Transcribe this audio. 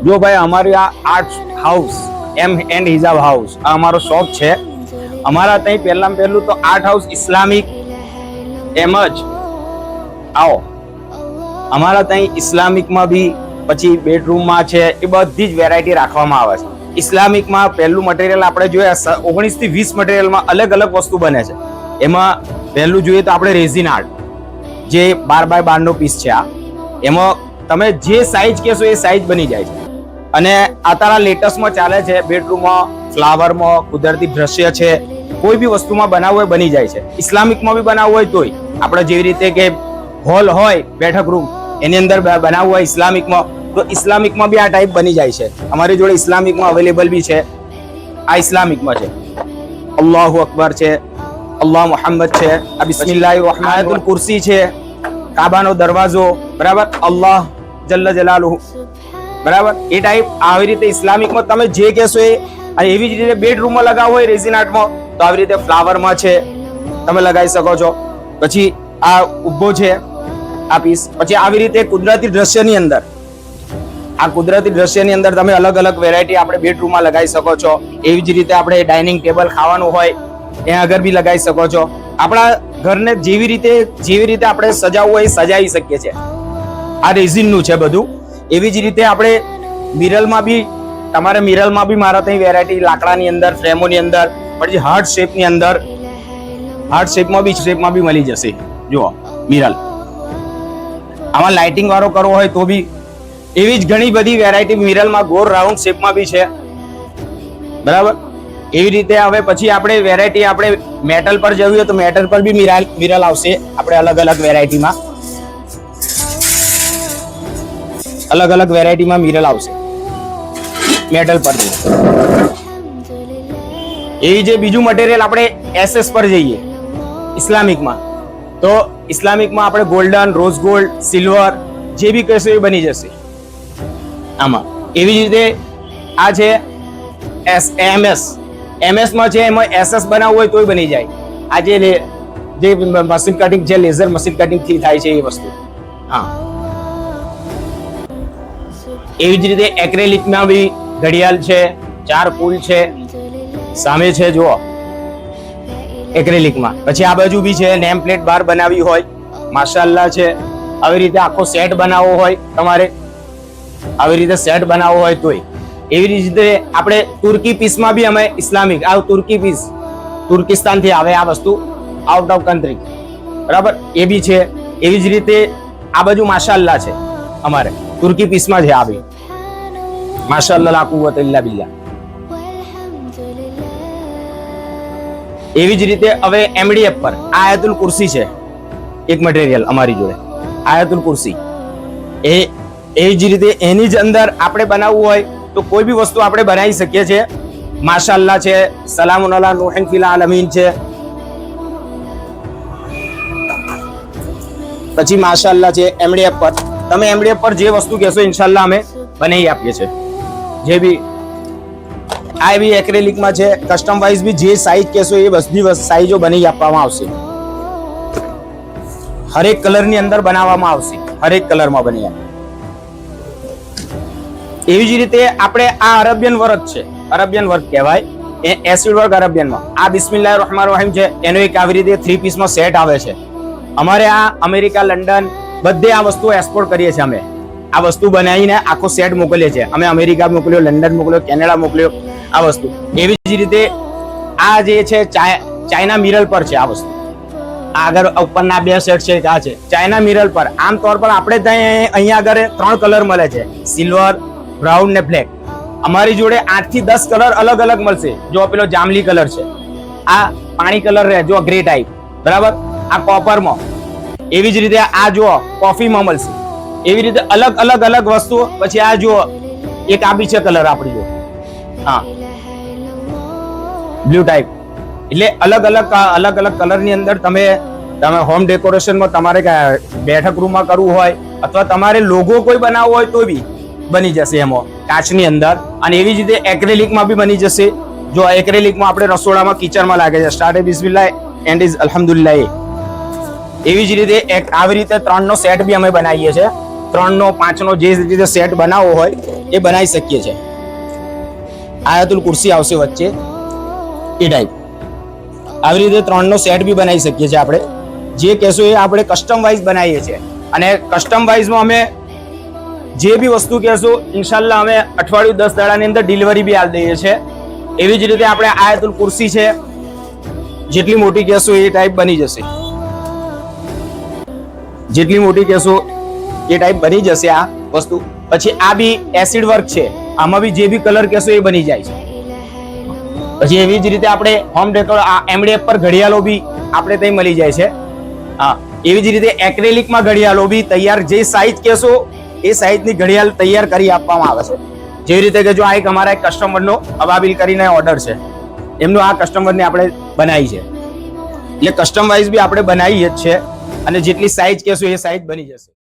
જો ભાઈ અમારી આ આર્ટ હાઉસ એમ એન્ડ હિજાબ હાઉસ આ અમારો શોપ છે. અમારા ત્યાં પહેલું તો આર્ટ હાઉસ ઇસ્લામિક એમ જ આવો. અમારા ત્યાં ઇસ્લામિકમાં બી પછી બેડરૂમમાં છે એ બધી જ વેરાયટી રાખવામાં આવે છે. ઇસ્લામિકમાં પહેલું મટીરિયલ આપણે જોઈએ 19 થી 20 મટીરિયલમાં અલગ અલગ વસ્તુ બને છે. એમાં પહેલું જોઈએ તો આપણે રેઝિન આર્ટ જે 12 બાય 12 નો પીસ છે. આ એમાં તમે જે સાઈઝ કહેશો એ સાઈઝ બની જાય છે. અને અત્યારે લેટેસ્ટમાં ચાલે છે બેડરૂમમાં ફ્લાવરમાં કુદરતી દ્રશ્ય છે કોઈ બી વસ્તુમાં બનાવવું હોય બની જાય છે. ઇસ્લામિકમાં બી બનાવવું હોય તોય આપણે જેવી રીતે કે હોલ હોય બેઠક રૂમ એની અંદર બનાવવું હોય ઇસ્લામિકમાં તો ઇસ્લામિકમાં બી આ ટાઈપ બની જાય છે. અમારી જોડે ઇસ્લામિકમાં અવેલેબલ બી છે. આ ઇસ્લામિકમાં છે અલ્લાહુ અકબર છે, અલ્લાહ મુહમ્મદ છે, આ બિસ્મિલ્લાહિર રહેમાનિર કુર્સી છે, કાબાનો દરવાજો બરાબર, અલ્લાહ જલ્લ જલાલુહુ બરાબર. એ ટાઈપ આવી રીતે ઇસ્લામિકમાં તમે જે કહેશો એ. અને એવી જ રીતે બેડરૂમમાં લગાવવો હોય રેઝિન આર્ટમાં તો આવી રીતે ફ્લાવરમાં છે તમે લગાવી શકો છો. પછી આ ઊભો છે આ પીસ. પછી આવી રીતે કુદરતી દ્રશ્યની અંદર આ કુદરતી દ્રશ્યની અંદર તમે અલગ અલગ વેરાયટી આપણે બેડરૂમમાં લગાવી શકો છો. એવી જ રીતે આપણે ડાઇનિંગ ટેબલ ખાવાનું હોય ત્યાં આગળ બી લગાવી શકો છો. આપણા ઘરને જેવી રીતે આપણે સજાવવું હોય એ સજાવી શકીએ છીએ. આ રેઝિનનું છે બધું. એવી જ રીતે આપણે મિરલમાં બી તમારે મિરલમાં બી મારા ત્યાં વેરાયટી લાકડાની અંદર ફ્રેમોની અંદર પછી હાર્ટ શેપની અંદર હાર્ટ શેપમાં બી મળી જશે. જુઓ મિરલ આમાં લાઇટિંગ વાળો કરવો હોય તો બી એવી જ ઘણી બધી વેરાયટી મિરલમાં ગોળ રાઉન્ડ શેપમાં બી છે બરાબર. એવી રીતે હવે પછી આપણે વેરાયટી આપણે મેટલ પર જવી હોય તો મેટલ પર બી મિરલ આવશે આપણે અલગ અલગ વેરાયટીમાં મિરલ આવશે મેટલ પર. એ જે બીજું મટીરિયલ આપણે એસએસ પર જઈએ ઇસ્લામિકમાં તો ઇસ્લામિકમાં આપણે ગોલ્ડન, રોઝ ગોલ્ડ, સિલ્વર જે બી કહેશો એ બની જશે આમાં. એવી જ રીતે આ છે એમએસ માં છે એમાં એસએસ બનાવવું હોય તોય બની જાય. આ જે મશીન કટિંગ છે લેઝર મશીન કટિંગ થી થાય છે એ વસ્તુ. હા એવી જ રીતે એક્રેલિકમાં બી ઘડિયાળ છે, 4 ફૂલ છે સામે છે જુઓ એક્રેલિકમાં. પછી આ બાજુ બી છે નેમ પ્લેટ બાર બનાવી હોય માશાઅલ્લાહ છે. આવી રીતે આખો સેટ બનાવવો હોય તમારે આવી રીતે સેટ બનાવવો હોય તોય. એવી રીતે આપણે તુર્કી પીસમાં બી અમે ઇસ્લામિક આ તુર્કી પીસ તુર્કિસ્તાન થી આવે આ વસ્તુ આઉટ ઓફ કન્ટ્રી બરાબર એ બી છે. એવી જ રીતે આ બાજુ માશાઅલ્લાહ છે અમારે તુર્કી પીસમાં છે આ બી માશાઅલ્લાહ લા કુવત ઇલ્લા બિલ્લાહ. એવી જ રીતે હવે એમડીએફ પર આયતુલ કુર્સી છે એક મટીરિયલ અમારી જોડે આયતુલ કુર્સી. એ જ રીતે એની જ અંદર આપણે બનાવવું હોય તો કોઈ બી વસ્તુ આપણે બનાવી શકીએ છીએ. માશાઅલ્લાહ છે, સલામુન અલા નૂહિન ફિલ આલમીન છે. પછી માશાઅલ્લાહ છે એમડીએફ પર. તમે એમડીએફ પર જે વસ્તુ કહેશો ઇન્શાઅલ્લાહ અમે બનાવી આપીએ છીએ. જે બી આ બી એક્રેલિકમાં છે કસ્ટમ વાઇઝ બી જે સાઈઝ કહેશો એ બધી સાઈઝો બનાવી આપવામાં આવશે. હરેક કલરની અંદર બનાવવામાં આવશે હરેક કલરમાં બની આપે. એવી જ રીતે આપણે આ અરેબિયન વર્ક છે અરેબિયન વર્ક કહેવાય એ એસિડ વર્ક અરેબિયનમાં. આ બિસ્મિલ્લાહિર રહેમાનિર રહીમ છે એનો એક આવી રીતે 3 પીસમાં સેટ આવે છે. અમારે આ અમેરિકા, લંડન બધે આ વસ્તુ એક્સપોર્ટ કરીએ છીએ. અમે આ વસ્તુ બનાવીને આખો સેટ મોકલીએ છીએ. અમે અમેરિકા મોકલ્યો, લંડન મોકલ્યો, કેનેડા મોકલ્યો આ વસ્તુ. એવી જ રીતે આ જે છે ચાઇના મિરલ પર છે આ વસ્તુ. આગળ ઉપરના 2 સેટ છે આ છે ચાઇના મિરલ પર. આમ તौर પર આપણે ત્યાં અહીંયા આગળ 3 કલર મળે છે સિલ્વર, બ્રાઉન ને બ્લેક. અમારી જોડે 8 થી 10 કલર અલગ અલગ મળશે. જો પેલો જાંબલી કલર છે, આ પાણી કલર રહે જો ગ્રે ટાઈપ બરાબર, આ કોપરમાં. એવી જ રીતે આ જુઓ કોફીમાં મળશે. એવી રીતે અલગ વસ્તુઓ. પછી આ જુઓ એક આ બી છે કલર આપણી જો હા બ્લુ ટાઈપ. એટલે અલગ કલરની અંદર તમે હોમ ડેકોરેશનમાં તમારે બેઠક રૂમમાં કરવું હોય અથવા તમારે લોગો કોઈ બનાવવો હોય તો બી બની જશે એમાં કાચની અંદર. અને એવી જ રીતે એક્રેલિકમાં બી બની જશે. જો એક્રેલિકમાં આપણે રસોડામાં કિચનમાં લાગે છે સ્ટાર્ટ બિસ્મિલ્લાહ એન્ડ ઇઝ અલ્હમ્દુલિલ્લાહ એવી જ રીતે એક આવી રીતે 3નો સેટ બી અમે બનાવીએ છીએ. 3નો 5નો જે રીતે સેટ બનાવવો હોય એ બનાવી શકીએ છીએ. આયાતુલ કુર્સી આવશે વચ્ચે એ ટાઈપ. આવી રીતે 3નો સેટ બી બનાવી શકીએ છીએ આપણે. જે કહેશો એ આપણે કસ્ટમ વાઇઝ બનાવીએ છીએ. અને કસ્ટમ વાઇઝમાં અમે જે બી વસ્તુ કહેશો ઇન્શાલ્લાહ અમે અઠવાડિયું 10 દાડાની અંદર ડિલિવરી બી આપી દઈએ છીએ. એવી જ રીતે આપણે આયાતુલ કુર્સી છે, જેટલી મોટી કહેશો એ ટાઈપ બની જશે. જેટલી મોટી કહેશો એ ટાઈપ બની જશે આ વસ્તુ. પછી આ બી એસિડ વર્ક છે, આમાં બી જે બી કલર કહેશો એ બની જાય છે. પછી એવી જ રીતે આપણે હોમ ડેકોર MDF પર ઘડિયાળો બી આપણે ત્યાં મળી જાય છે. હા, એવી જ રીતે એક્રેલિકમાં ઘડિયાળો બી તૈયાર, જે સાઇઝ કહેશો એ સાઇઝની ઘડિયાળ તૈયાર કરી આપવામાં આવે છે. જેવી રીતે કે જો આ એક અમારા એક કસ્ટમરનો અબાબિલ કરીને ઓર્ડર છે, એમનો આ કસ્ટમરને આપણે બનાવી છે. એટલે કસ્ટમ વાઇઝ બી આપણે બનાવીએ જ છે અને જેટલી સાઇઝ કહેશો એ સાઇઝ બની જશે.